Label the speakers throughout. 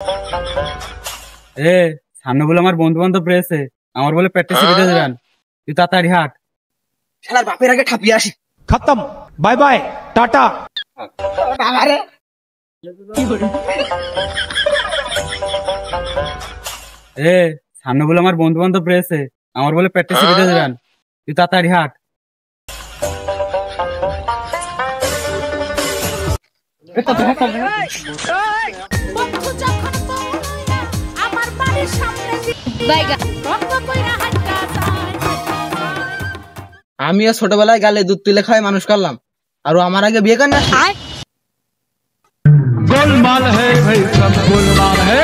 Speaker 1: এ সামনে বলে আমার বন্ধু বান্ধব রয়েছে, আমার বলে প্র্যাকটিস শিখে দেবেন, তুই তাড়াতাড়ি হাট।
Speaker 2: শালার বাপের আগে ঠাপিয়ে আসি।
Speaker 3: खत्म, बाय बाय टाटा।
Speaker 2: বাবারে
Speaker 1: এ সামনে বলে আমার বন্ধু বান্ধব রয়েছে, আমার বলে প্র্যাকটিস শিখে দেবেন, তুই তাড়াতাড়ি হাট।
Speaker 2: আমিও ছোটবেলায় গালে দুধ তুলে খাওয়াই মানুষ করলাম, আর ও আমার আগে বিয়ে কর না।
Speaker 3: गोलमाल है भाई, सब गोलमाल है।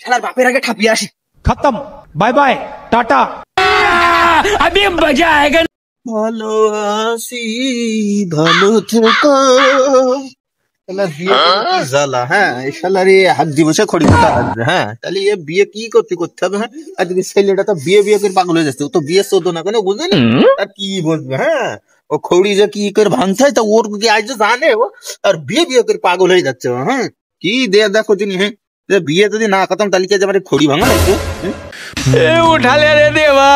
Speaker 2: শালার বাপের আগে ঠাপিয়ে আসি।
Speaker 3: खत्म, बाय बाय टाटा। अभी मजा आएगा।
Speaker 2: ভালো আছি, ভালো থেকো। শালা বিয়ে করে কি জ্বালা, হ্যাঁ এই শালার হাত দিবসে খড়ি কাটা লাগবে। হ্যাঁ তাহলে এ বিয়ে কি করতে হবে? হ্যাঁ আর যদি ছেলেটা তো বিয়ে করে পাগল হয়ে যাচ্ছে, ও তো বিয়ে চোদ্দ না কেন বুঝেনি, আর কি বলবে? হ্যাঁ ও খড়ি যে কি করে ভাঙছে তা ওর কি আজ জানে ও, আর বিয়ে করে পাগল হয়ে যাচ্ছে। হ্যাঁ কি দেখো তিনি, হ্যাঁ বিয়ে যদি না করতাম তাহলে কি আমার খড়ি ভাঙা লাগতো?
Speaker 3: उठा ले रे देवा,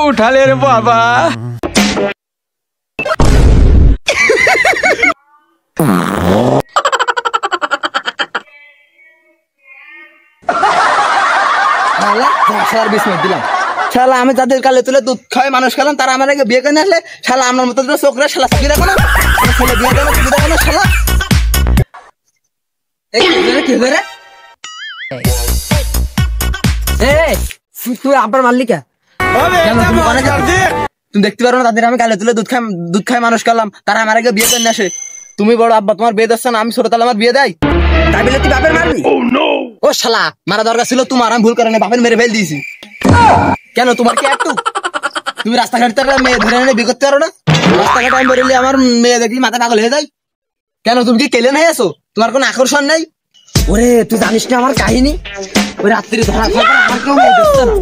Speaker 3: उठा ले रे बाबा।
Speaker 2: দিলাম শালা, আমি তাদের কালে তুলে দুধ খাওয়াই মানুষ খেলাম, তারা আমার আগে বিয়ে করে আসলে শালা আমার মতো চোখরা শালা চাকরি দেখো না, ছেলে বিয়ে করে চাকরি দেখো না শালা। তুই আবার মাল্লিকা তুমি দেখতে পারো না তাদের আমি কালে তুলে দুধ খাই মানুষ করলাম, তারা আমার আগে বিয়ে করে আসে। তুমি বড় আব্বা, তোমার বিয়ে দিচ্ছ না, আমি ছোট তাহলে আমার বিয়ে দেয়, তাই বলে তুই বাপের মারবি? ও শালা মারা দরকার ছিল তোমার, আমি ভুল করে না বাপের মেরে ফেল দিয়েছি। কেন তোমার কি একটু, তুমি রাস্তাঘাট থেকে মেয়ে ধরে এনে বিয়ে করতে পারো না? রাস্তাঘাটে আমি বেরোলে আমার মেয়ে দেখি মাথা পাগল হয়ে যায়। কেন তুমি কি কেলেন হয়ে আছো? তোমার কোনো আকর্ষণ নেই? ওরে তুই জানিস না আমার কাহিনী, ওই রাত্রি ধরা আমার কেউ মেয়ে দেখছে না।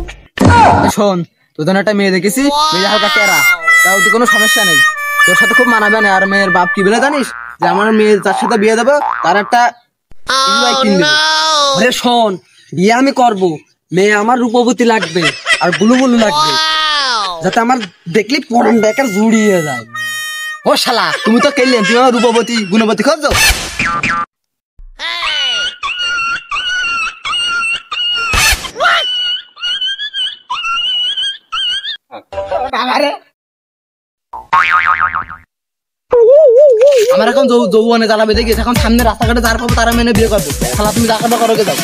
Speaker 2: শোন তোর জন্য একটা মেয়ে দেখেছি, মেয়ে হালকা টেরা, তাও তুই কোনো সমস্যা নেই, তোর সাথে খুব মানাবে না। আর মেয়ের বাপ কি বলে জানিস, যে আমার মেয়ে যার সাথে বিয়ে দেবো তার একটা কিনবে। শোন বিয়ে আমি করবো, মেয়ে আমার রূপবতী লাগবে আর বুলু বুলু লাগবে, যাতে আমার দেখলি পরান বেকার জুড়িয়ে যায়। ও শালা তুমি তো কেলেন, তুমি আমার রূপবতী গুণবতী খোঁজো। আমার এখন যৌবনে জ্বালা বেঁধে গেছে, এখন সামনে রাস্তাঘাটে যার পাবো তারা মেনে বিয়ে করবো। শালা তুমি যা করো গে যাও।